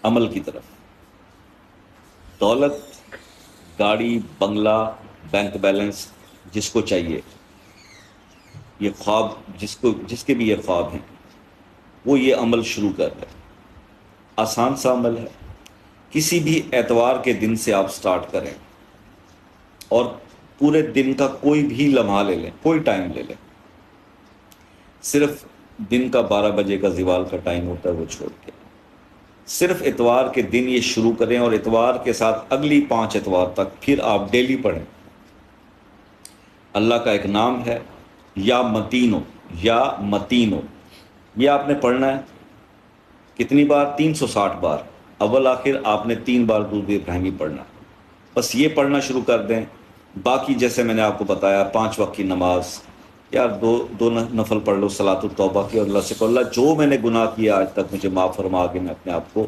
عمل کی طرف. دولت، گاڑی، بنگلہ، بینک بیلنس جس کو چاہیے، یہ خواب جس کے بھی یہ خواب ہیں، وہ یہ عمل شروع کر رہے. آسان سا عمل ہے. کسی بھی اتوار کے دن سے آپ سٹارٹ کریں اور پورے دن کا کوئی بھی لمحہ لے لیں، کوئی ٹائم لے لیں. صرف دن کا 12 بجے کا زوال کا ٹائم ہوتا ہے وہ چھوڑ کے صرف اتوار کے دن یہ شروع کریں، اور اتوار کے ساتھ اگلی 5 اتوار تک پھر آپ ڈیلی پڑھیں. اللہ کا ایک نام ہے یا متینو، یا متینو. یہ آپ نے پڑھنا ہے کتنی بار؟ 360 بار. اول آخر آپ نے 3 بار درود ابراہیمی پڑھنا. بس یہ پڑھنا شروع کر دیں. باقی جیسے میں نے آپ کو بتایا 5 وقت کی نماز، یار دو نفل پڑھ لو صلاۃ التوبہ کی، اور اللہ سے کہو اللہ جو میں نے گناہ کیا آج تک مجھے معاف فرما کے میں اپنے آپ کو